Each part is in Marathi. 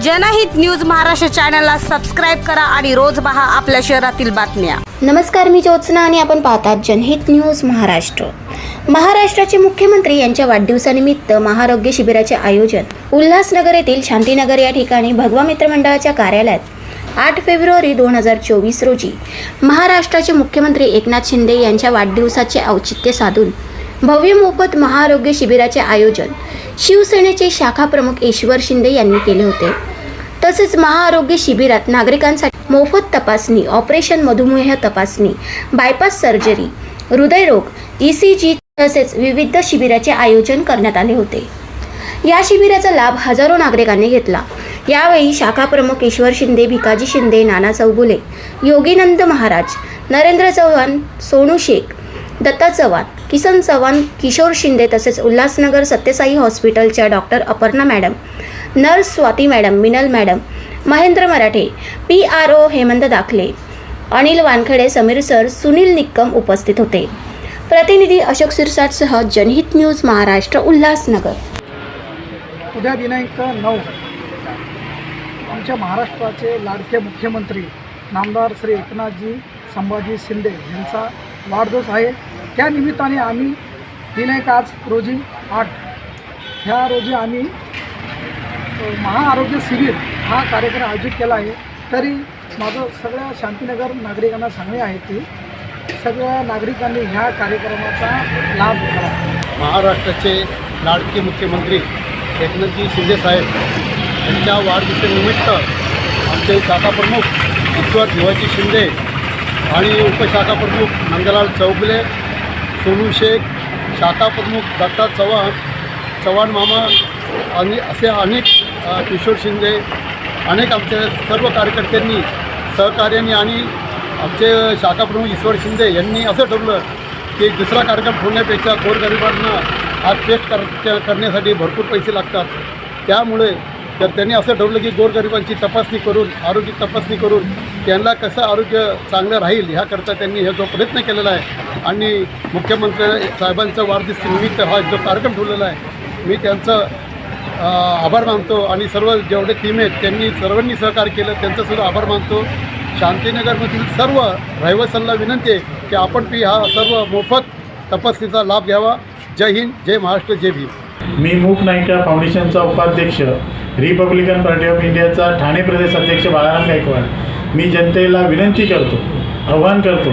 जनहित न्यूज महाराष्ट्र चॅनलला सबस्क्राईब करा आणि रोज पहा आपल्या शहरातील बातम्या। नमस्कार, मी ज्योत्सना आणि आपण पाहतात जनहित न्यूज महाराष्ट्र। महाराष्ट्राचे मुख्यमंत्री यांच्या वाढदिवसानिमित्त महाआरोग्य शिबिराचे आयोजन उल्हासनगर येथील शांतीनगर या ठिकाणी भगवा मित्र मंडळाच्या कार्यालयात 8 फेब्रुवारी 2024 रोजी महाराष्ट्राचे मुख्यमंत्री एकनाथ शिंदे यांच्या वाढदिवसाचे औचित्य साधून भव्य मोफत महाआरोग्य शिबिराचे आयोजन शिवसेनेचे शाखा प्रमुख ईश्वर शिंदे यांनी केले होते। तसेच महाआरोग्य शिबिरात नागरिकांसाठी मोफत तपासणी, ऑपरेशन मधुमेह तपासणी, बायपास सर्जरी, हृदयरोग, ECG तसेच विविध शिबिराचे आयोजन करण्यात आले होते। या शिबिराचा लाभ हजारो नागरिकांनी घेतला। यावेळी शाखा प्रमुख ईश्वर शिंदे, भिकाजी शिंदे, नाना चौगुले, योगीनंद महाराज, नरेंद्र चव्हाण, सोनू शेख, दत्ता चव्हाण, किसन चव्हाण, किशोर शिंदे तसेच उल्हासनगर सत्यसाई हॉस्पिटलच्या doctor Aparna madam, nurse Swati madam, Minal madam, Mahendra Marathe, PRO Hemant Dakhale, Anil Wankhade, Sameer sir, Sunil Nikkam उपस्थित होते। प्रतिनिधी अशोक सिरसाटसह जनहित न्यूज महाराष्ट्र, उल्हासनगर। उद्या दिनांक 9 आमच्या महाराष्ट्राचे लाडके मुख्यमंत्री नामदार श्री एकनाथजी संभाजी शिंदे यांचा वाढदिवस आहे। त्या निमित्ताने आम्ही दिनांक आज रोजी 8 ह्या रोजी आम्ही महाआरोग्य शिबिर हा कार्यक्रम आयोजित केला आहे। तरी माझं सगळ्या शांतीनगर नागरिकांना सांगणे आहे की सगळ्या नागरिकांनी ह्या कार्यक्रमाचा लाभ घ्यावा। महाराष्ट्राचे लाडके मुख्यमंत्री एकनाथजी शिंदे साहेब यांच्या वाढदिवसानिमित्त आमचे शाखा प्रमुख ईश्वर शिवाजी शिंदे आणि उपशाखा प्रमुख नंदलाल चौगुले, सोनू शेख, शाखा प्रमुख दत्ता चव्हाण मामा आणि असे अनेक किशोर शिंदे अनेक आमच्या सर्व कार्यकर्त्यांनी सहकार्याने आणि आमचे शाखा प्रमुख ईश्वर शिंदे यांनी असं ठरवलं की दुसरा कार्यक्रम ठेवण्यापेक्षा गोरगरिबांना आज टेस्ट करण्यासाठी भरपूर पैसे लागतात। त्यामुळे तर त्यांनी असं ठरवलं की गोरगरिबांची तपासणी करून, आरोग्य तपासणी करून त्यांना कसं आरोग्य चांगलं राहील ह्याकरता त्यांनी हे जो प्रयत्न केलेला आहे आणि मुख्यमंत्री साहेबांचा वाढदिवसानिमित्त हा जो कार्यक्रम ठेवलेला आहे, मी त्यांचं आभार मानतो आणि सर्व जेवढे टीम आहेत त्यांनी सर्वांनी सहकार्य केलं त्यांचंसुद्धा आभार मानतो। शांतीनगरमधील सर्व रहिवाशांना विनंती आहे की आपण हा सर्व मोफत तपासणीचा लाभ घ्यावा। जय हिंद, जय महाराष्ट्र, जय भीम। मी मूक नायिका फाउंडेशनचा उपाध्यक्ष, रिपब्लिकन पार्टी ऑफ इंडियाचा ठाणे प्रदेश अध्यक्ष बाळाराम गायकवाड। मी जनतेला विनंती करतो, आव्हान करतो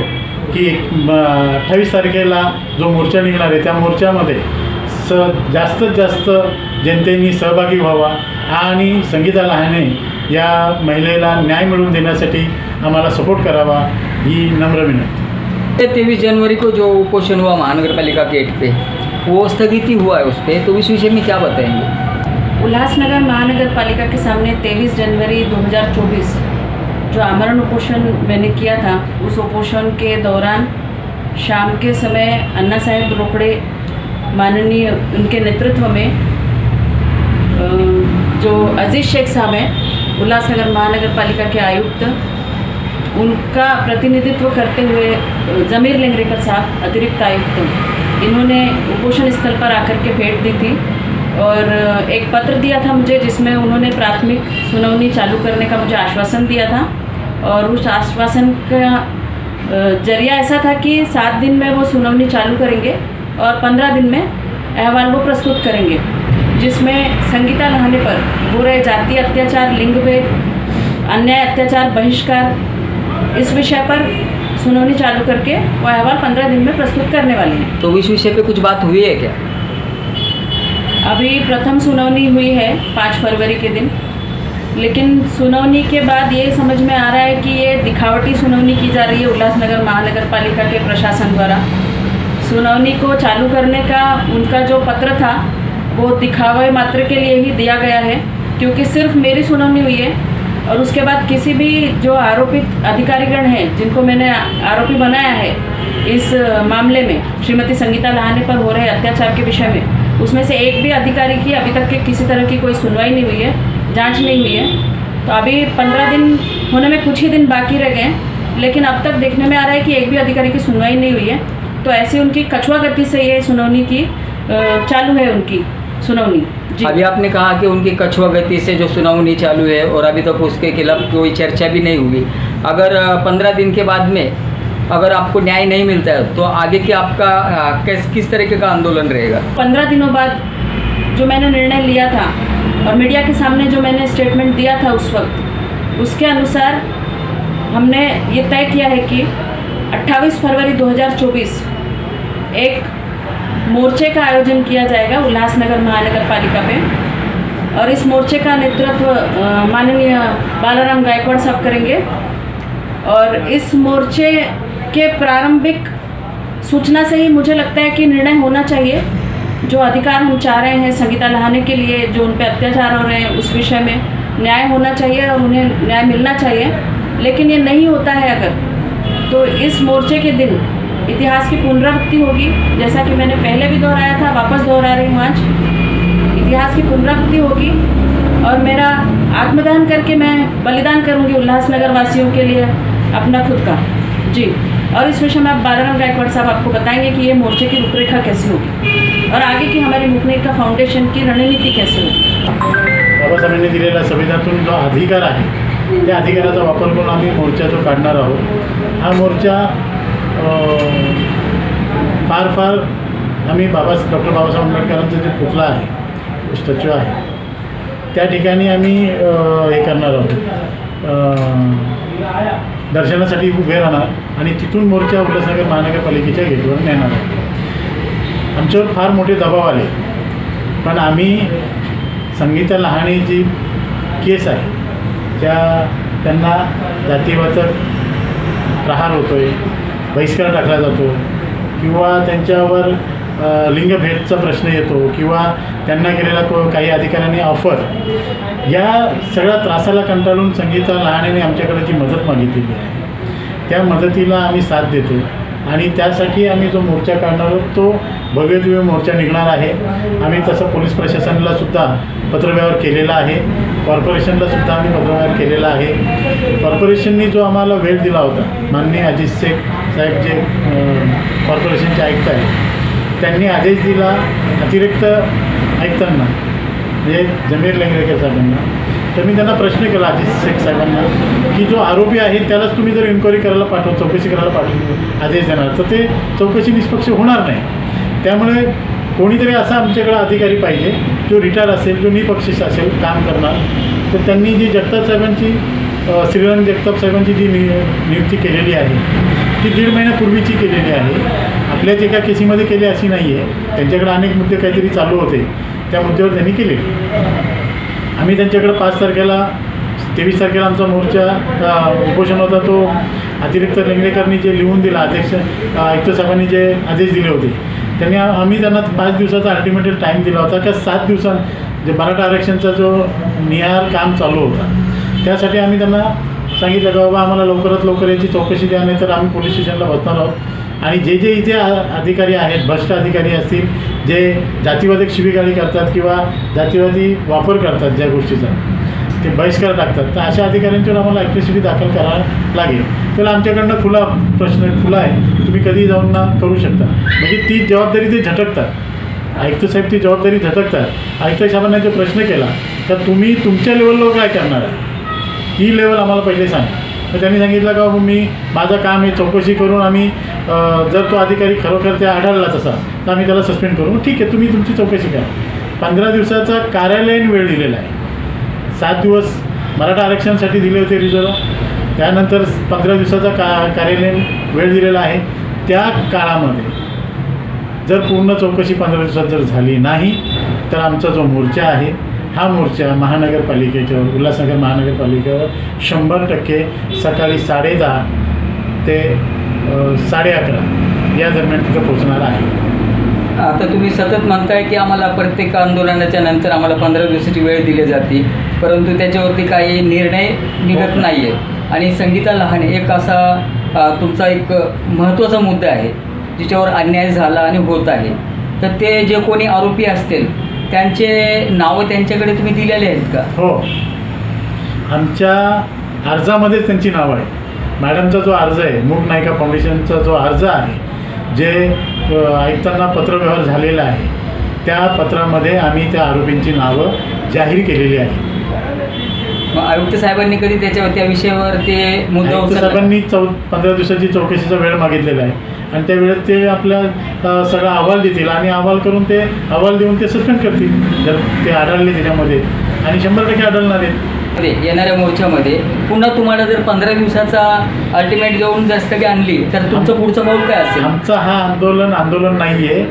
की 28 तारखेला जो मोर्चा निघणार आहे त्या मोर्चामध्ये जास्तीत जास्त जनतेने सहभागी व्हावा आणि संगीता लहाने या महिलेला न्याय मिळवून देण्यासाठी आम्हाला सपोर्ट करावा ही नम्र विनंती। 23 जनवरी को जो उपोषण हुआ महानगर पालिका गेट पे, वो स्थगित हुआ है उस पर, तो इस विषय में क्या बताएंगे? उल्हासनगर महानगर पालिका के सामने 23 जनवरी 2024 जो आमरण उपोषण मैंने किया था, उस उपोषण के दौरान शाम के समय अन्ना साहेब रोकड़े माननीय उनके नेतृत्व में जो अजीज शेख साहब हैं, उल्हासनगर महानगर पालिका के आयुक्त, उनका प्रतिनिधित्व करते हुए ज़मीर लेंगरेकर साहब अतिरिक्त आयुक्त, इन्होंने उपोषण स्थल पर आकर के भेंट दी थी और एक पत्र दिया था मुझे जिसमें उन्होंने प्राथमिक सुनवाई चालू करने का मुझे आश्वासन दिया था। और उस आश्वासन का जरिया ऐसा था कि 7 दिन में वो सुनवाई चालू करेंगे और 15 दिन में अहवाल वो प्रस्तुत करेंगे, जिसमें संगीता लहाने पर हो रहे जातीय अत्याचार, लिंग भेद, अन्याय, अत्याचार, बहिष्कार, इस विषय पर सुनवाई चालू करके वो अहवाल 15 दिन में प्रस्तुत करने वाले हैं। तो इस विषय पे कुछ बात हुई है क्या? अभी प्रथम सुनवाई हुई है 5 फरवरी के दिन, लेकिन सुनवाई के बाद ये समझ में आ रहा है कि ये दिखावटी सुनवाई की जा रही है उल्लासनगर महानगर पालिका के प्रशासन द्वारा। सुनवाई को चालू करने का उनका जो पत्र था वो दिखावे मात्र के लिए ही दिया गया है, क्योंकि सिर्फ मेरी सुनवाई हुई है और उसके बाद किसी भी जो आरोपित अधिकारीगण हैं जिनको मैंने आरोपी बनाया है इस मामले में, श्रीमती संगीता लहाने पर हो रहे अत्याचार के विषय में, उसमें से एक भी अधिकारी की अभी तक के किसी तरह की कोई सुनवाई नहीं हुई है, जांच नहीं हुई है। तो अभी 15 दिन होने में कुछ ही दिन बाकी रह गए, लेकिन अब तक देखने में आ रहा है कि एक भी अधिकारी की सुनवाई नहीं हुई है। तो ऐसी उनकी कछुआ गति से ये सुनवाई की चालू है उनकी सुनवनी जी। अभी आपने कहा कि उनकी कछुआ गति से जो सुनावनी चालू है और अभी तक उसके खिलाफ कोई चर्चा भी नहीं हुई, अगर 15 दिन के बाद में अगर आपको न्याय नहीं मिलता है तो आगे की आपका किस तरीके का आंदोलन रहेगा? 15 दिनों बाद जो मैंने निर्णय लिया था और मीडिया के सामने जो मैंने स्टेटमेंट दिया था उस वक्त, उसके अनुसार हमने ये तय किया है कि 28 फरवरी 2024 एक मोर्चे का आयोजन किया जाएगा उल्लासनगर महानगर पालिका पे, और इस मोर्चे का नेतृत्व माननीय बालाराम गायकवाड़ साहब करेंगे। और इस मोर्चे के प्रारंभिक सूचना से ही मुझे लगता है कि निर्णय होना चाहिए। जो अधिकार हम चाह रहे हैं संगीता लहाने के लिए, जो उन पर अत्याचार हो रहे हैं, उस विषय में न्याय होना चाहिए और उन्हें न्याय मिलना चाहिए। लेकिन ये नहीं होता है अगर, तो इस मोर्चे के दिन इतिहास की पुनरावृत्ति होगी। जैसा कि मैंने पहले भी दोहराया था, वापस दोहरा रही हूँ आज, इतिहास की पुनरावृत्ति होगी और मेरा आत्मदान करके मैं बलिदान करूँगी उल्लासनगर वासियों के लिए अपना खुद का जी। और इस विषय में आप बालाराम गायकवाड़ साहब आपको बताएंगे कि ये मोर्चे की रूपरेखा कैसी होगी और आगे की हमारी मुखनिका फाउंडेशन की रणनीति कैसी होगी। बाबासाहेबांनी दिलेला संविधानातून जो अधिकार आहे त्या अधिकाराचा वापर करून आम्ही मोर्चा जो काढणार आहोत, हा मोर्चा फार आम्ही डॉक्टर बाबासाहेब आंबेडकरांचं जे पुतळा आहे, स्टॅच्यू आहे, त्या ठिकाणी आम्ही हे करणार आहोत, दर्शनासाठी उभे राहणार आणि तिथून मोर्चा उल्हासनगर महानगरपालिकेच्या गेटवर नेणार आहोत। आमच्यावर फार मोठे दबाव आले, पण आम्ही संगीता लहाने जी केस आहे त्यांना जातीवाचक प्रहार होतो आहे, बहिष्कार टाकला जातो किंवा त्यांच्यावर लिंगभेदचा प्रश्न येतो किंवा त्यांना केलेला काही अधिकाऱ्यांनी ऑफर, या सगळ्या त्रासाला कंटाळून संगीता लहानेने आमच्याकडे जी मदत मागितलेली आहे त्या मदतीला आम्ही साथ देतो आणि त्यासाठी आम्ही जो मोर्चा काढणार आहोत तो भव्यदिव्य मोर्चा निघणार आहे। आम्ही तसं पोलीस प्रशासनाला सुद्धा पत्रव्यवहार केलेला आहे, कॉर्पोरेशनला सुद्धा आम्ही पत्रव्यवहार केलेला आहे। कॉर्पोरेशनने जो आम्हाला वेळ दिला होता, माननीय अजित शेख साहेब जे कॉर्पोरेशनचे आयुक्त आहेत, त्यांनी आदेश दिला अतिरिक्त आयुक्तांना म्हणजे जमीर लेंगरेकर साहेबांना, तर मी त्यांना प्रश्न केला अजित शेख साहेबांना की जो आरोपी आहे त्यालाच तुम्ही जर इन्क्वायरी करायला चौकशी करायला आदेश देणार तर ते चौकशी निष्पक्ष होणार नाही। त्यामुळे कोणीतरी असा आमच्याकडे अधिकारी पाहिजे जो रिटायर असेल, जो निपक्षीय असेल, काम करणार। तर त्यांनी जी जगताप साहेबांची श्रीरंग जगताप साहेबांची जी नियुक्ती केलेली आहे ती 1.5 महिन्यापूर्वीची केलेली आहे। आपल्याच एका केसीमध्ये केली अशी नाही आहे, त्यांच्याकडे अनेक मुद्दे काहीतरी चालू होते, त्या मुद्द्यावर त्यांनी केलेली। आम्ही त्यांच्याकडे 23 तारखेला आमचा मोर्चा उपोषण होता, तो अतिरिक्त लेंगरेकरनी जे लिहून दिला, आयुक्त साहेबांनी जे आदेश दिले होते आम्ही त्यांना 5 दिवसाचा अल्टिमेट टाईम दिला होता का 7 दिवसांत जे मराठा आरक्षणचा जो निहार काम चालू होता त्यासाठी आम्ही त्यांना सांगितलं की बाबा आम्हाला लवकरात लवकर याची चौकशी द्या, नाही तर आम्ही पोलीस स्टेशनला बसणार आहोत। आणि जे इथे अधिकारी आहेत, भ्रष्ट अधिकारी असतील, जे जातीवादी शिवीगाळी करतात किंवा जातीवादी वापर करतात ज्या गोष्टीचा, ते बहिष्कार टाकतात, तर अशा अधिकाऱ्यांच्यावर आम्हाला ॲक्टिव्हिटी दाखल करावं लागेल। त्याला आमच्याकडनं खुला आहे, तुम्ही कधी जाऊन ना करू शकता। म्हणजे ती जबाबदारी ते झटकतात, आयुक्त साहेब ती जबाबदारी झटकतात। आयुक्त साहेबांना जो प्रश्न केला तर तुम्ही तुमच्या लेवलवर काय करणार आहे, ही लेवल आम्हाला पहिले सांगा। तर त्यांनी सांगितलं का माझं काम आहे चौकशी करून आम्ही जर तो अधिकारी खरोखर त्या आढळला तसा तर आम्ही त्याला सस्पेंड करू। ठीक आहे, तुम्ही तुमची चौकशी करा। 15 दिवसाचा कार्यालयीन वेळ दिलेला आहे, 7 दिवस मराठा आरक्षणासाठी दिले होते रिझर्व, त्यानंतर 15 दिवसाचा कार्यालयीन वेळ दिलेला आहे। त्या काळामध्ये जर पूर्ण चौकशी 15 दिवसात जर झाली नाही तर आमचा जो मोर्चा आहे हा मोर्चा महानगरपालिकेच्यावर, उल्हासनगर महानगरपालिकेवर 100% सकाळी 10:30 ते 11:30 या दरम्यान तिथं पोचणार आहे। आता तुम्ही सतत म्हणताय की आम्हाला प्रत्येक आंदोलनाच्या नंतर आम्हाला 15 दिवसाची वेळ दिली जाते, परंतु त्याच्यावरती काही निर्णय निघत नाही आहे। आणि संगीता लहाने एक असा तुमचा एक महत्त्वाचा मुद्दा आहे जिच्यावर अन्याय झाला आणि होत आहे, तर ते जे कोणी आरोपी असतील त्यांचे नावं त्यांच्याकडे तुम्ही दिलेले आहेत का? हो, आमच्या अर्जामध्येच त्यांची नावं आहे। मॅडमचा जो अर्ज आहे, मूक नायिका फाउंडेशनचा जो अर्ज आहे, जे आयुक्तांना पत्रव्यवहार झालेला आहे, त्या पत्रामध्ये आम्ही त्या आरोपींची नावं जाहीर केलेली आहे. मग आयुक्त साहेबांनी कधी त्या विषयावर ते मुद्दा आयुक्त उचलला? साहेबांनी 15 दिवसाची चौकशीचा वेळ मागितलेला आहे आणि त्या वेळेत ते आपल्या सगळा अहवाल देतील आणि अहवाल करून ते अहवाल देऊन ते सस्पेंड करतील जर ते आढळले त्याच्यामध्ये, आणि 100% आढळणार आहेत. येणाऱ्या मोर्चामध्ये पुन्हा तुम्हाला जर 15 दिवसाचा अल्टिमेट देऊन जर स्थगिती आणली तर तुमचं पुढचं पाऊल काय असेल? आमचं हा आंदोलन नाही आहे.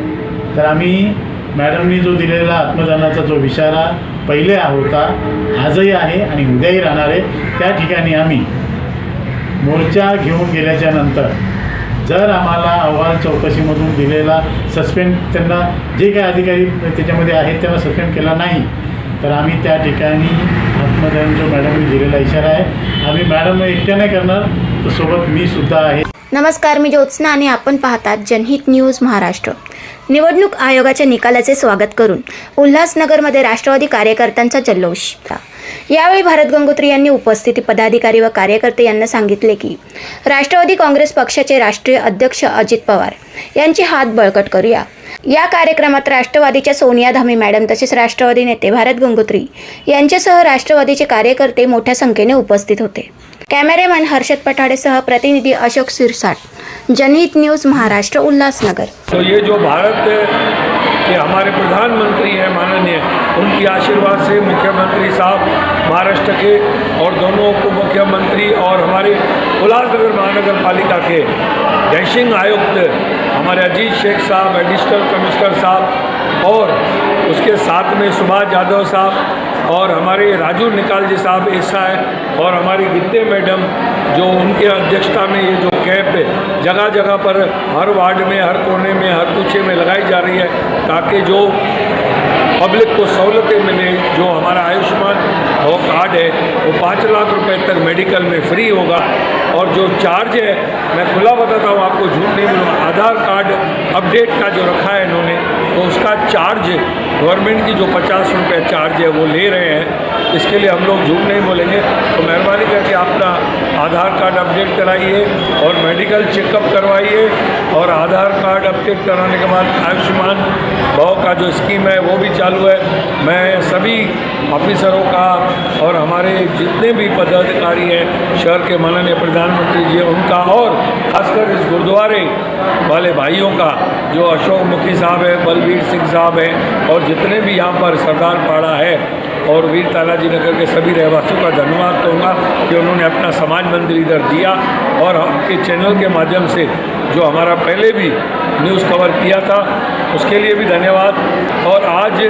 तर आम्ही मॅडमनी जो दिलेला आत्मदानाचा जो इशारा पहिले होता, आजही आहे आणि उद्याही राहणार आहे, त्या ठिकाणी आम्ही मोर्चा घेऊन गेल्याच्या नंतर जर आम्हाला अहवाल चौकशीमधून दिलेला सस्पेंड, त्यांना जे काही अधिकारी त्याच्यामध्ये आहेत त्यांना सस्पेंड केला नाही, तर आम्ही त्या ठिकाणी आत्मदान जो मॅडमनी दिलेला इशारा आहे, आम्ही मॅडम एकट्या नाही करणार, तर सोबत मी सुद्धा आहे. नमस्कार, मी ज्योत्स्ना आणि आपण पाहतात जनहित न्यूज महाराष्ट्र. निवडणूक आयोगाच्या निकालाचे स्वागत करून उल्हासनगरमध्ये राष्ट्रवादी कार्यकर्त्यांचा जल्लोष. यावेळी भारत गंगोत्री यांनी उपस्थित पदाधिकारी व कार्यकर्ते यांना सांगितले की राष्ट्रवादी काँग्रेस पक्षाचे राष्ट्रीय अध्यक्ष अजित पवार यांचे हात बळकट करूया. या कार्यक्रमात राष्ट्रवादीच्या सोनिया धामी मॅडम तसेच राष्ट्रवादी नेते भारत गंगोत्री यांच्यासह राष्ट्रवादीचे कार्यकर्ते मोठ्या संख्येने उपस्थित होते. कॅमेरामॅन हर्षद पठाडेसह प्रतिनिधी अशोक सिरसाट, जनहित न्यूज महाराष्ट्र, उल्हासनगर. तो ये जो भारत के हमारे प्रधानमंत्री हैं माननीय, उनकी आशीर्वाद से मुख्यमंत्री साहब महाराष्ट्र के और दोनों उप मुख्यमंत्री और हमारे उल्हासनगर महानगर पालिका के डैशिंग आयुक्त हमारे अजीत शेख साहब, एडिशनल कमिश्नर साहब, और उसके साथ में सुभाष यादव साहब और हमारे राजू निकाल जी साहब ऐसा है, और हमारी गिद्दे मैडम जो उनके अध्यक्षता में ये जो कैंप जगह जगह पर हर वार्ड में, हर कोने में, हर कूचे में लगाई जा रही है, ताकि जो पब्लिक को सहूलतें मिले. जो हमारा आयुष्मान वो कार्ड है वो 5 लाख रुपए तक मेडिकल में फ्री होगा, और जो चार्ज है मैं खुला बताता हूँ आपको, झूठ नहीं बोलूँगा, आधार कार्ड अपडेट का जो रखा है इन्होंने, तो उसका चार्ज गवर्नमेंट की जो 50 रुपये चार्ज है वो ले रहे हैं. इसके लिए हम लोग झूठ नहीं बोलेंगे. तो मेहरबानी करके अपना आधार कार्ड अपडेट कराइए और मेडिकल चेकअप करवाइए, और आधार कार्ड अपडेट कराने के बाद आयुष्मान भाव का जो स्कीम है वो भी चालू है. मैं सभी ऑफिसरों का और हमारे जितने भी पदाधिकारी हैं शहर के माननीय प्रधानमंत्री जी उनका, और खासकर इस गुरुद्वारे वाले भाइयों का जो अशोक मुखी साहब है, बलबीर सिंह साहब हैं, और जितने भी यहाँ पर सरदार पाड़ा है और वीर तालाजी नगर के सभी रहवासियों का धन्यवाद दूँगा कि उन्होंने अपना समाज मंदिर इधर दिया, और आपके चैनल के माध्यम से जो हमारा पहले भी न्यूज़ कवर किया था उसके लिए भी धन्यवाद. और आज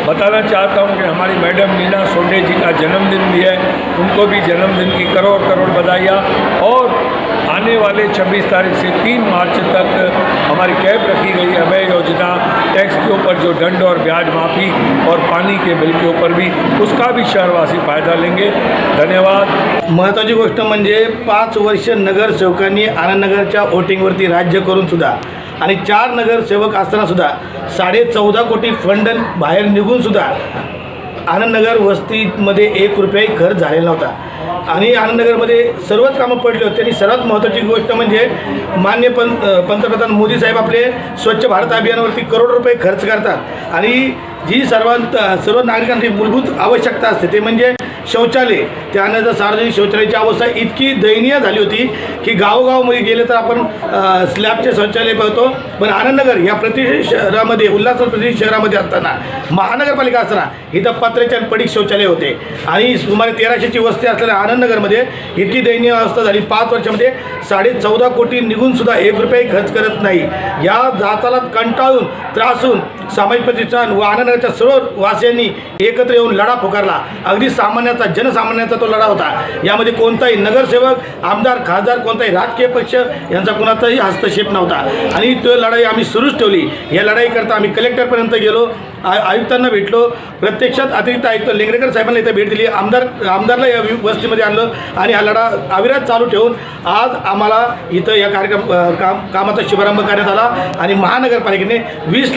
बताना चाहता हूँ कि हमारी मैडम मीना सोंडे जी का जन्मदिन भी है, उनको भी जन्मदिन की करोड़ करोड़ बधाइयाँ. और आने वाले 26 तारीख से 3 मार्च तक हमारी कैब रखी गई है, अभय योजना, टैक्स के ऊपर जो दंड और ब्याज माफ़ी, और पानी के बिल के ऊपर भी, उसका भी शहरवासी फ़ायदा लेंगे. धन्यवाद. महत्त्वाची गोष्ट म्हणजे 5 वर्ष नगरसेवकांनी आनंदनगरच्या वोटिंगवरती राज्य करून सुद्धा, आणि 4 नगरसेवक असताना सुद्धा 14.5 कोटी फंड बाहेर निघून सुद्धा आनंदनगर वस्तीमध्ये 1 रुपयाही खर्च झालेला नव्हता. आणि आनंदनगरमध्ये सर्वच कामं पडली होती. आणि सर्वात महत्त्वाची गोष्ट म्हणजे माननीय पंतप्रधान मोदी साहेब आपले स्वच्छ भारत अभियानावरती करोड रुपये खर्च करतात, आणि जी सर्व नागरिकांची मूलभूत आवश्यकता असते ते म्हणजे शौचालय. त्यानंतर सार्वजनिक शौचालयाची अवस्था इतकी दयनीय झाली होती की गावोगावमध्ये गेले तर आपण स्लॅबचे शौचालय पाहतो, पण आनंदनगर या प्रतिष्ठित शहरामध्ये, उल्हासनगर प्रतिष्ठित शहरामध्ये असताना, महानगरपालिका असताना इथं पत्र्याचे आणि पडीक शौचालय होते. आणि सुमारे 1300ची वस्ती असलेल्या आनंदनगरमध्ये इतकी दयनीय अवस्था झाली. 5 वर्षामध्ये 14.5 कोटी निघून सुद्धा 1 रुपयाही खर्च करत नाही. या जाताला कंटाळून, त्रासून सामाजिक प्रतिष्ठान व आनंदनगरच्या सर्व वासियांनी एकत्र येऊन लढा पुकारला. अगदी सामान्याचा, जनसामान्याचा तो लढा होता. यामध्ये कोणताही नगरसेवक, आमदार, खासदार, कोणताही राजकीय पक्ष यांचा कुणाचाही हस्तक्षेप नव्हता, आणि तो लढाई आम्ही सुरूच ठेवली. या लढाईकरता आम्ही कलेक्टरपर्यंत गेलो, आयुक्तांना भेटलो, प्रत्यक्षात अतिरिक्त आयुक्त लेंगरेकर साहेबांना इथं भेट दिली, आमदारला या वस्तीमध्ये आणलं, आणि हा लढा अविरत चालू ठेवून आज आम्हाला इथं या कामाचा शुभारंभ करण्यात आला. आणि महानगरपालिकेने 20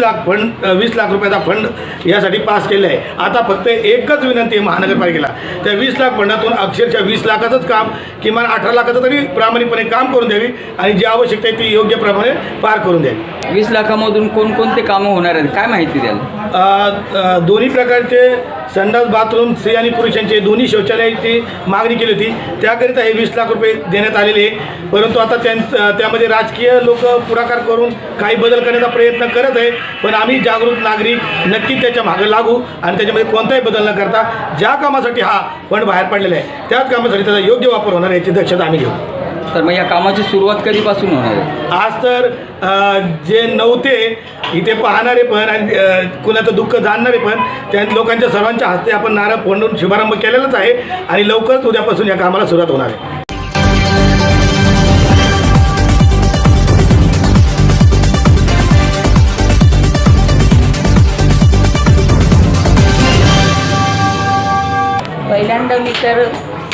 लाख रुपयाचा फंड यासाठी पास केले आहे. आता फक्त एकच विनंती आहे महानगरपालिकेला, त्या 20 लाख फंड फंडातून अक्षरशः 20 लाखाचंच काम किमान 18 लाखाचं तरी प्रामाणिकपणे काम करून द्यावी आणि जी आवश्यकता आहे ती योग्य प्रमाणे पार करून द्यावी. 20 लाखामधून कोणकोणते कामं होणार आहेत काय माहिती द्याल? दोन्ही प्रकारचे संडास बाथरूम स्त्री आणि पुरुषांचे दोन्ही शौचालयाची मागणी केली होती. त्याकरिता हे 20 लाख रुपये देण्यात आलेले आहे. परंतु आता त्यामध्ये राजकीय लोक पुढाकार करून काही बदल करण्याचा प्रयत्न करत आहे. पण आम्ही जागरूक नागरिक नक्की त्याच्या मागे लागू आणि त्याच्यामध्ये कोणताही बदल न करता ज्या कामासाठी हा फंड बाहेर पडलेला आहे त्याच कामासाठी त्याचा योग्य वापर होणार याची दक्षता आम्ही घेऊ. तर मग या कामाची सुरुवात कधीपासून होणार आहे? आज तर जे नव्हते इथे पाहणारे पण आणि कुणाचं दुःख जाणणारे पण त्या लोकांच्या सर्वांच्या हस्ते आपण नारळ फोडून शुभारंभ केलेलाच आहे आणि लवकरच उद्यापासून या कामाला सुरुवात होणार आहे. पहिल्यांदा मी तर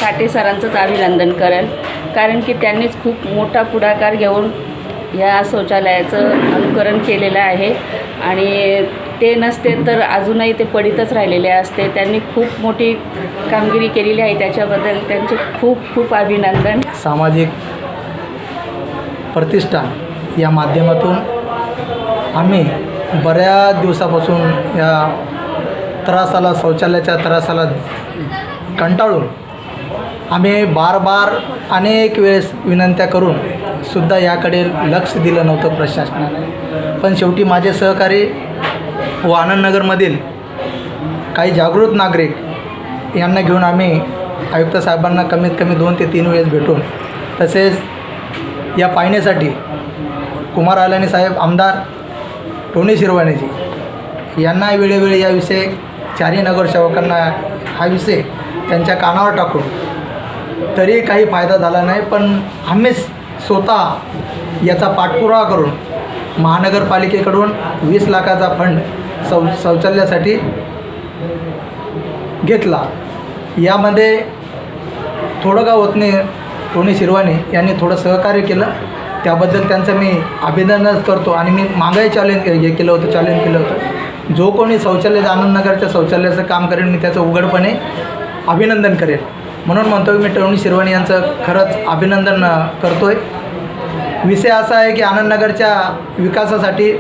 साठे सरांचंच अभिनंदन करेन, कारण की त्यांनीच खूप मोठा पुढाकार घेऊन या शौचालयाचं अनुकरण केलेलं आहे आणि ते नसते तर अजूनही ते पडीतच राहिलेले असते. त्यांनी खूप मोठी कामगिरी केलेली आहे, त्याच्याबद्दल त्यांचे खूप खूप अभिनंदन. सामाजिक प्रतिष्ठान या माध्यमातून आम्ही बऱ्याच दिवसापासून या त्रासाला शौचालयाच्या त्रासाला कंटाळून आम्ही बार अनेक वेळेस विनंत्या करून सुद्धा याकडे लक्ष दिलं नव्हतं प्रशासनाने. पण शेवटी माझे सहकारी व आनंदनगरमधील काही जागृत नागरिक यांना घेऊन आम्ही आयुक्त साहेबांना कमीत कमी 2 ते 3 वेळेस भेटून तसेच या पाहण्यासाठी कुमार आलानी साहेब आमदार टोनी शिरवाणेजी यांना वेळोवेळी याविषयी चारही नगरसेवकांना हा विषय त्यांच्या कानावर टाकून तरी काही फायदा झाला नाही. पण आम्हीच स्वतः याचा पाठपुरावा करून महानगरपालिकेकडून 20 लाखाचा फंड शौचालयासाठी घेतला. यामध्ये थोडं का होत नाही टोनी शिरवाणे यांनी थोडं सहकार्य केलं, त्याबद्दल त्यांचं मी अभिनंदन करतो. आणि मी मागाही चॅलेंज केलं होतं जो कोणी शौचालय आनंदनगरच्या शौचालयाचं काम करेल मी त्याचं उघडपणे अभिनंदन करेल. म्हणून म्हणतो मी टोनी शिरवाणे यांचं खरंच अभिनंदन करतो आहे. विषय असा आहे की आनंदनगरच्या विकासासाठी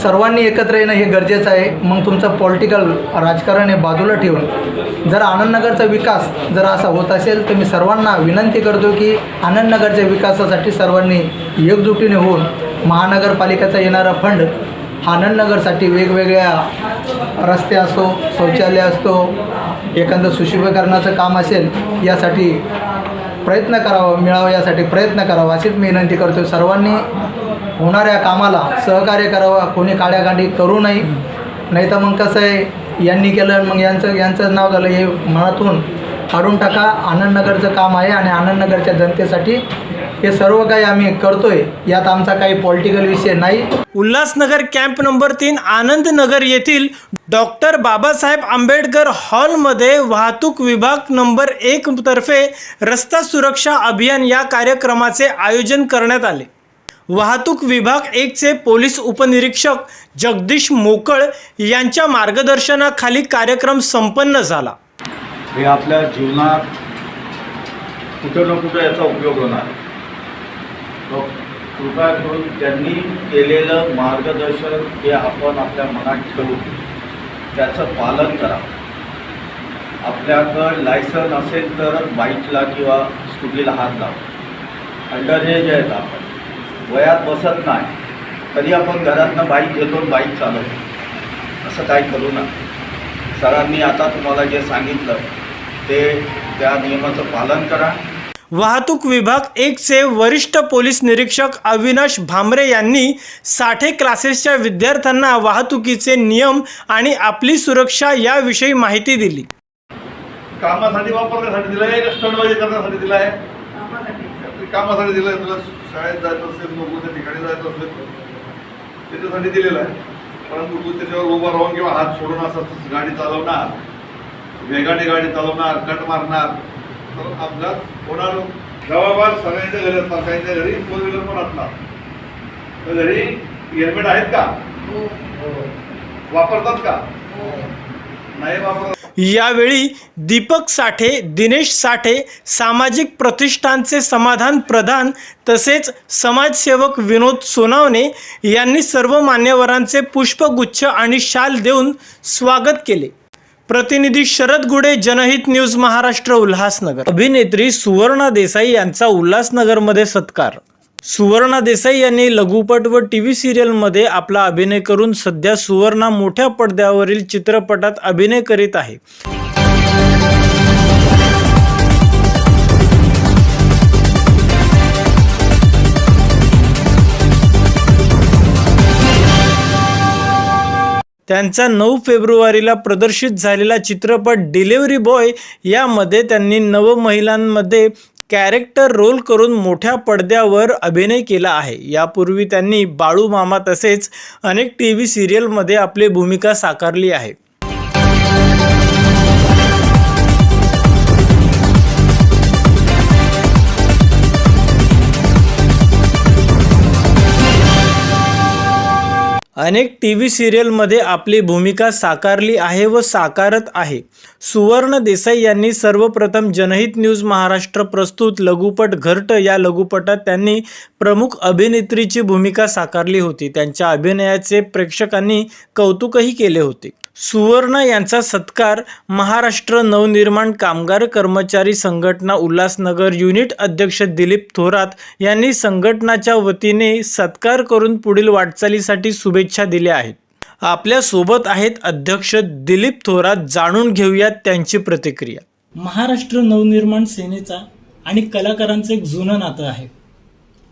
सर्वांनी एकत्र येणं हे गरजेचं आहे. मग तुमचं पॉलिटिकल राजकारण हे बाजूला ठेवून जर आनंदनगरचा विकास जर असा होत असेल तर मी सर्वांना विनंती करतो की आनंदनगरच्या विकासासाठी सर्वांनी एकजुटीने होऊन महानगरपालिकेचा येणारा फंड आनंदनगरसाठी वेगवेगळ्या रस्ते असो, शौचालय असतो, एखादं सुशोभीकरणाचं काम असेल यासाठी प्रयत्न करावा, मिळावं यासाठी प्रयत्न करावा अशीच मी विनंती करतो. सर्वांनी होणाऱ्या कामाला सहकार्य करावं, कोणी काड्याकाठी करू नये. नाही तर मग कसं आहे यांनी केलं मग यांचं नाव झालं हे मनातून काढून टाका. आनंदनगरचं काम आहे आणि आनंदनगरच्या जनतेसाठी हे सर्व काही आम्ही करतोय, यात आमचा काही पॉलिटिकल विषय नाही. उल्हासनगर कॅम्प नंबर 3 आनंदनगर येथील डॉक्टर बाबासाहेब आंबेडकर हॉलमध्ये वाहतूक विभाग नंबर 1 तर्फे रस्ता सुरक्षा अभियान या कार्यक्रमाचे आयोजन करण्यात आले. वाहतूक विभाग 1चे पोलीस उपनिरीक्षक जगदीश मोकळ यांच्या मार्गदर्शनाखाली कार्यक्रम संपन्न झाला. हे आपल्या जीवनात कुठं ना कुठं याचा उपयोग होणार. कृपया करून त्यांनी केलेलं मार्गदर्शन हे आपण आपल्या मनात ठेवून त्याचं पालन करा. आपल्याकडं लायसन असेल तरच बाईकला किंवा स्कूटीला हात लावा. अंडर एज आहेत आपण, वयात बसत नाही तरी आपण घरातनं बाईक घेतो बाईक चालवतो. असं काही करू नका. सरांनी आता तुम्हाला जे सांगितलं ते त्या नियमाचं पालन करा. वाहतूक विभाग 1चे वरिष्ठ पोलीस निरीक्षक अविनाश भामरे यांनी साठे क्लासेसच्या विद्यार्थ्यांना वाहतुकीचे नियम आणि आपली सुरक्षा याविषयी माहिती दिली. कामासाठी वापरण्यासाठी दिलं आहे का स्टंटबाजी करण्यासाठी दिलं आहे? कामासाठी दिलं आहे. तुला शाळेत जायचं असेल, नोकरीच्या ठिकाणी जायचं असेल त्याच्यासाठी दिलेलं आहे. परंतु तू त्याच्यावर उभं राहून किंवा हात सोडून असं गाडी चालवणार, वेगाने गाडी चालवणार, कट मारणार तर अपघात होणार. जबाबदार सगळ्यांच्या घरी असतात, काहींच्या घरी 4 व्हीलर पण असणार. तर घरी हेल्मेट आहेत का? वापरतात का? नाही वापरतात. यावेळी दीपक साठे, दिनेश साठे, सामाजिक प्रतिष्ठानचे समाधान प्रधान तसेच समाजसेवक विनोद सोनावणे यांनी सर्व मान्यवरांचे पुष्पगुच्छ आणि शाल देऊन स्वागत केले. प्रतिनिधी शरद गुडे, जनहित न्यूज महाराष्ट्र, उल्हासनगर. अभिनेत्री सुवर्णा देसाई यांचा उल्हासनगरमध्ये सत्कार. सुवर्णा देसाई यांनी लघुपट व टीव्ही सिरियलमध्ये आपला अभिनय करून सध्या सुवर्णा मोठ्या पडद्यावरील चित्रपटात अभिनय करीत आहे. त्यांचा 9 फेब्रुवारीला प्रदर्शित झालेला चित्रपट डिलिव्हरी बॉय यामध्ये त्यांनी नवमहिलांमध्ये कॅरेक्टर रोल करून मोठ्या पडद्यावर अभिनय केला आहे. यापूर्वी त्यांनी बाळू मामा तसेच अनेक टीव्ही सिरियलमध्ये आपली भूमिका साकारली आहे. अनेक टीव्ही सिरियलमध्ये आपली भूमिका साकारली आहे व साकारत आहे. सुवर्ण देसाई यांनी सर्वप्रथम जनहित न्यूज महाराष्ट्र प्रस्तुत लघुपट घरट या लघुपटात त्यांनी प्रमुख अभिनेत्रीची भूमिका साकारली होती. त्यांच्या अभिनयाचे प्रेक्षकांनी कौतुकही केले होते. सुवर्ण यांचा सत्कार महाराष्ट्र नवनिर्माण कामगार कर्मचारी संघटना उल्हासनगर युनिट अध्यक्ष दिलीप थोरात यांनी संघटनाच्या वतीने सत्कार करून पुढील वाटचालीसाठी शुभेच्छा दिल्या आहेत. आपल्या सोबत आहेत अध्यक्ष दिलीप थोरात. जाणून घेऊयात त्यांची प्रतिक्रिया. महाराष्ट्र नवनिर्माण सेनेचा आणि कलाकारांचं एक जुनं नातं आहे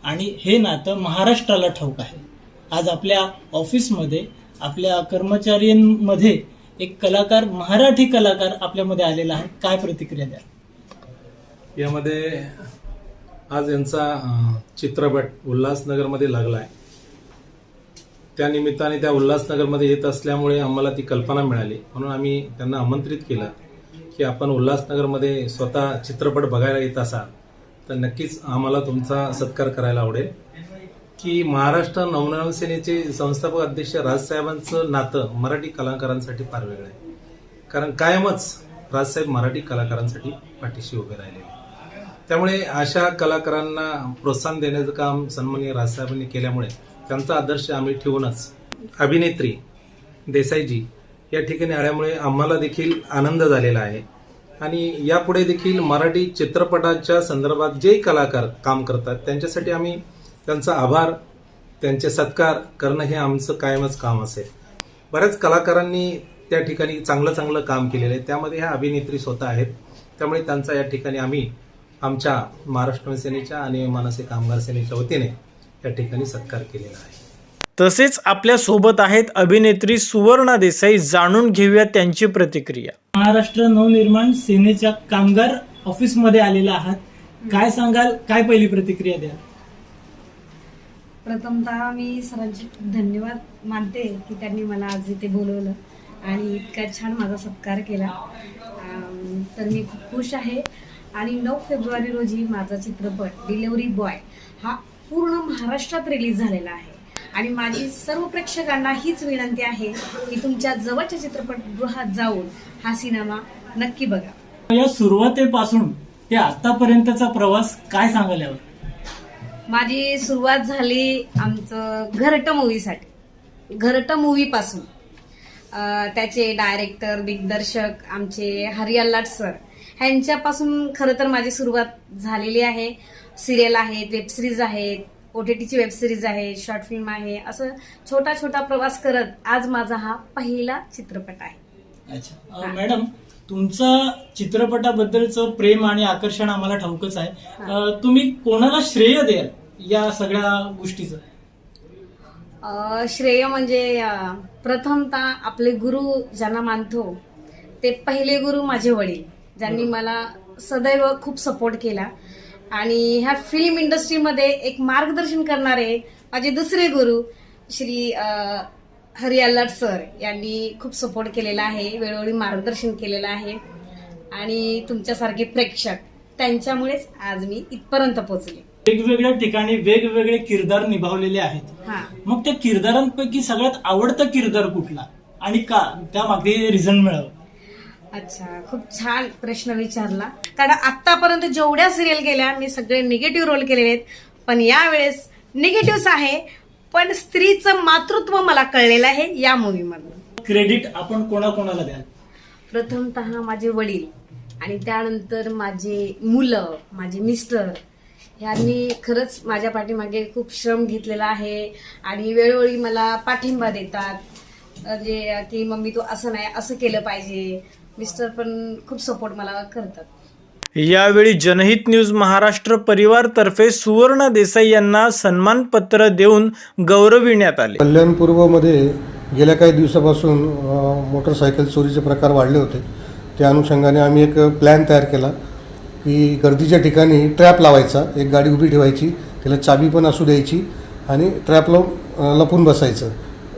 आणि हे नातं महाराष्ट्राला ठाऊक आहे. आज आपल्या ऑफिसमध्ये आपल्या कर्मचाऱ्यांमध्ये एक कलाकार, मराठी कलाकार आपल्यामध्ये आलेला आहे. काय प्रतिक्रिया द्या? यामध्ये आज यांचा चित्रपट उल्हासनगरमध्ये लागला आहे. त्या निमित्ताने त्या उल्हासनगरमध्ये येत असल्यामुळे आम्हाला ती कल्पना मिळाली, म्हणून आम्ही त्यांना आमंत्रित केलं की आपण उल्हासनगरमध्ये स्वतः चित्रपट बघायला येत असाल तर नक्कीच आम्हाला तुमचा सत्कार करायला आवडेल. की महाराष्ट्र नवनिर्माण सेनेचे संस्थापक अध्यक्ष राजसाहेबांचं नातं मराठी कलाकारांसाठी फार वेगळं आहे, कारण कायमच राजसाहेब मराठी कलाकारांसाठी पाठीशी उभे राहिलेले. त्यामुळे अशा कलाकारांना प्रोत्साहन देण्याचं काम सन्माननीय राजसाहेबांनी केल्यामुळे त्यांचा आदर्श आम्ही ठेवूनच अभिनेत्री देसाईजी या ठिकाणी आल्यामुळे आम्हाला देखील आनंद झालेला आहे. आणि यापुढे देखील मराठी चित्रपटाच्या संदर्भात जे कलाकार काम करतात त्यांच्यासाठी आम्ही त्यांचा आभार, त्यांचे सत्कार करणं हे आमचं कायमच काम असेल. बऱ्याच कलाकारांनी त्या ठिकाणी चांगलं काम केलेलं आहे, त्यामध्ये ह्या अभिनेत्री स्वतः आहेत. त्यामुळे त्यांचा या ठिकाणी आम्ही आमच्या महाराष्ट्र सेनेच्या आणि मानसी कामगार सेनेच्या वतीने या ठिकाणी सत्कार केलेला आहे. तसेच आपल्या सोबत आहेत अभिनेत्री सुवर्णा देसाई. जाणून घेऊया त्यांची प्रतिक्रिया. महाराष्ट्र नवनिर्माण सेनेच्या कामगार ऑफिसमध्ये आलेला आहात, काय सांगाल? काय पहिली प्रतिक्रिया द्या? प्रथमतः मी सरांचे धन्यवाद मानते की त्यांनी मला आज इथे बोलवलं आणि इतका छान माझा सत्कार केला. तर मी खूप खुश आहे. आणि 9 फेब्रुवारी रोजी माझा चित्रपट डिलिव्हरी बॉय हा पूर्ण महाराष्ट्रात रिलीज झालेला आहे आणि माझी सर्व प्रेक्षकांना हीच विनंती आहे की तुमच्या जवळच्या चित्रपटगृहात जाऊन हा सिनेमा नक्की बघा. या सुरुवातीपासून ते आतापर्यंतचा प्रवास काय सांगाल यावर? माझी सुरुवात झाली आमचं घरट मूवीसाठी, घरट मूवीपासून. त्याचे डायरेक्टर, दिग्दर्शक आमचे हरियाल लाट सर ह्यांच्यापासून खरं तर माझी सुरुवात झालेली आहे. सिरियल आहेत, वेबसिरीज आहेत, OTTची वेबसिरीज आहे, शॉर्ट फिल्म आहे, असं छोटा प्रवास करत आज माझा हा पहिला चित्रपट आहे. अच्छा मॅडम, तुमचा चित्रपटाबद्दलचं प्रेम आणि आकर्षण आम्हाला ठाऊकच आहे. तुम्ही कोणाला श्रेय द्याल या सगळ्या गोष्टीचं? श्रेय म्हणजे प्रथमतः आपले गुरु ज्यांना मानतो ते पहिले गुरु माझे वडील, ज्यांनी मला सदैव खूप सपोर्ट केला. आणि ह्या फिल्म इंडस्ट्रीमध्ये एक मार्गदर्शन करणारे माझे दुसरे गुरु श्री हरियाल लाट सर यांनी खूप सपोर्ट केलेला आहे, वेळोवेळी मार्गदर्शन केलेलं आहे. आणि तुमच्यासारखे प्रेक्षक त्यांच्यामुळेच आज मी इथपर्यंत पोहोचले. वेगवेगळ्या ठिकाणी वेगवेगळे किरदार निभावलेले आहेत, मग त्या किरदारांपैकी सगळ्यात आवडता किरदार कुठला आणि का? त्यामागे रिझन मिळावं. अच्छा, खूप छान प्रश्न विचारला. कारण आतापर्यंत जेवढ्या सिरियल गेल्या मी सगळे निगेटिव्ह रोल केलेले आहेत, पण यावेळेस निगेटिव्हच आहे, पण स्त्रीचं मातृत्व मला कळलेलं आहे या मूवीमधून. क्रेडिट आपण कोणाकोणाला द्याल? प्रथमतः माझे वडील आणि त्यानंतर माझे मुलं, माझे मिस्टर ह्यांनी खरंच माझ्या पाठीमागे खूप श्रम घेतलेला आहे आणि वेळोवेळी मला पाठिंबा देतात. म्हणजे की मम्मी तू असं नाही, असं केलं पाहिजे. मिस्टर पण खूप सपोर्ट मला करतात. यावेळी जनहित न्यूज महाराष्ट्र परिवारतर्फे सुवर्ण देसाई यांना सन्मानपत्र देऊन गौरविण्यात आले. कल्याण पूर्वमध्ये गेल्या काही दिवसापासून मोटरसायकल चोरीचे प्रकार वाढले होते. त्या अनुषंगाने आम्ही एक प्लॅन तयार केला की गर्दीच्या ठिकाणी ट्रॅप लावायचा, एक गाडी उभी ठेवायची, त्याला चाबी पण असू द्यायची आणि ट्रॅप लावून लपून बसायचं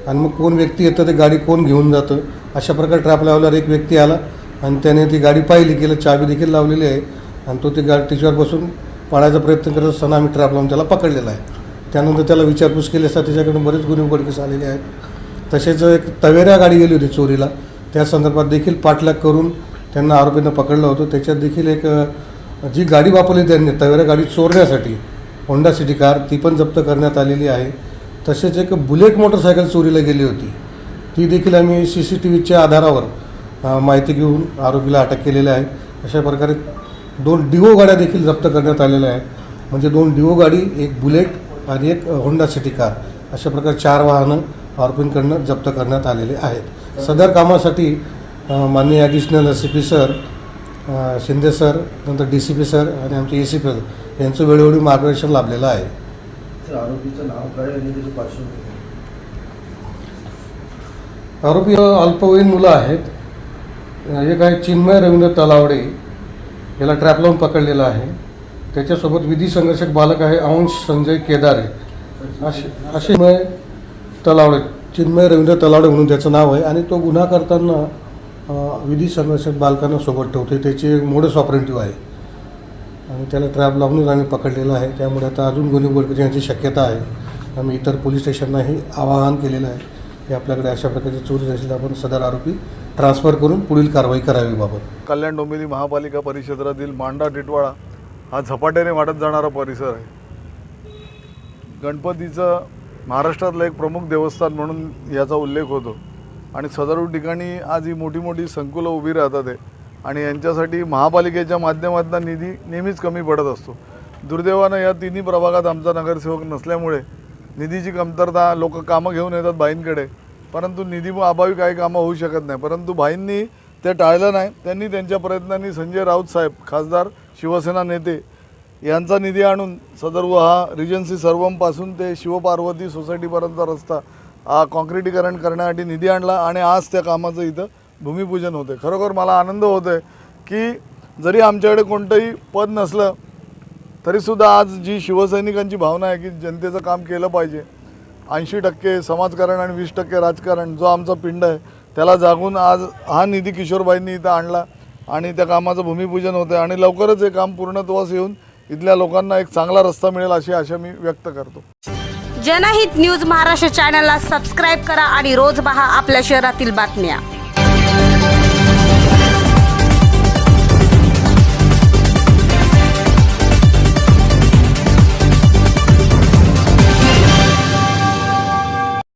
आणि मग कोण व्यक्ती येतं ते गाडी कोण घेऊन जातं अशा प्रकारे ट्रॅप लावल्यावर एक व्यक्ती आला आणि त्याने ती गाडी पाहिली, केलं, चाबी देखील लावलेली आहे आणि तो ती गाडी त्याच्यावर बसून पाळायचा प्रयत्न करत असताना आम्ही ट्रॅप लावून त्याला पकडलेला आहे. त्यानंतर त्याला विचारपूस केली असता त्याच्याकडून बरेच गुन्हे उघडकीस आलेले आहेत. तसेच एक तवेरा गाडी गेली होती चोरीला, त्या संदर्भात देखील पाठलाग करून त्यांना आरोपींना पकडलं होतं. त्याच्यात देखील एक जी गाडी वापरली त्यांनी तवेरा गाडी चोरण्यासाठी, होंडा सिटी कार, ती पण जप्त करण्यात आलेली आहे. तसेच एक बुलेट मोटरसायकल चोरीला गेली होती, ती देखील आम्ही CCTVच्या आधारावर माहिती घेऊन आरोपीला अटक केलेली आहे. अशा प्रकारे 2 डिओ गाड्या देखील जप्त करण्यात आलेल्या आहेत. म्हणजे 2 डिओ गाडी, एक बुलेट आणि एक होंडा सिटी कार अशा प्रकारे 4 वाहनं आरोपींकडून जप्त करण्यात आलेले आहेत. सदर कामासाठी माननीय additional SCP sir, Shinde sir, नंतर DCP सर आणि आमचे ACP यांचं वेळोवेळी मार्गदर्शन लाभलेलं आहे. आरोपीचं नाव काय आणि त्याची पार्श्वभूमी? आरोपी अल्पवयीन मुलं आहेत. एक आहे चिन्मय रवींद्र तलावडे, याला ट्रॅप लावून पकडलेला आहे. त्याच्यासोबत विधी संघर्षक बालक आहे अंश संजय केदारे. असे चिन्मय रवींद्र तलावडे म्हणून त्याचं नाव आहे आणि तो गुन्हा करताना विधी संघर्षक बालकांना सोबत ठेवते. त्याची मोडस ऑपरेटिव्ह आहे आणि त्याला ट्रॅप लावूनच आम्ही पकडलेलं आहे. त्यामुळे आता अजून गुन्हे उघडकीस येण्याची शक्यता आहे. आम्ही इतर पोलीस स्टेशनलाही आवाहन केलेलं आहे की आपल्याकडे अशा प्रकारची चोरी झाली आपण सदर आरोपी ट्रान्सफर करून पुढील कारवाई करावी बाबत. कल्याण डोंबिवली महापालिका परिक्षेत्रातील मांडा टिटवाळा हा झपाट्याने वाढत जाणारा परिसर आहे. गणपतीचं महाराष्ट्रातलं एक प्रमुख देवस्थान म्हणून याचा उल्लेख होतो आणि सदर ठिकाणी आज ही मोठी मोठी संकुलं उभी राहतात आहे आणि यांच्यासाठी महापालिकेच्या माध्यमातून निधी नेहमीच कमी पडत असतो. दुर्दैवानं या तिन्ही प्रभागात आमचा नगरसेवक नसल्यामुळे निधीची कमतरता, लोक कामं घेऊन येतात भाईंकडे, परंतु निधी अभावी काही कामं होऊ शकत नाही. परंतु भाईंनी ते टाळलं नाही. त्यांनी त्यांच्या प्रयत्नांनी संजय राऊत साहेब, खासदार शिवसेना नेते, यांचा निधी आणून सदर हा रिजन्सी सर्वमपासून ते शिवपार्वती सोसायटीपर्यंत रस्ता कॉन्क्रिटीकरण करण्यासाठी निधी आणला आणि आज त्या कामाचं इथं भूमिपूजन होते. खरोखर मला आनंद होतो आहे की जरी आमच्याकडे कोणतंही पद नसलं तरीसुद्धा आज जी शिवसैनिकांची भावना आहे की जनतेचं काम केलं पाहिजे, 80% समाजकारण आणि 20% राजकारण जो आमचा पिंड आहे त्याला जागून आज हा निधी किशोरबाईंनी इथं आणला आणि त्या कामाचं भूमिपूजन होतं आणि लवकरच हे काम पूर्णत्वास येऊन इथल्या लोकांना एक चांगला रस्ता मिळेल अशी आशा मी व्यक्त करतो. जनहित न्यूज महाराष्ट्र चॅनलला सबस्क्राईब करा आणि रोज पहा आपल्या शहरातील बातम्या.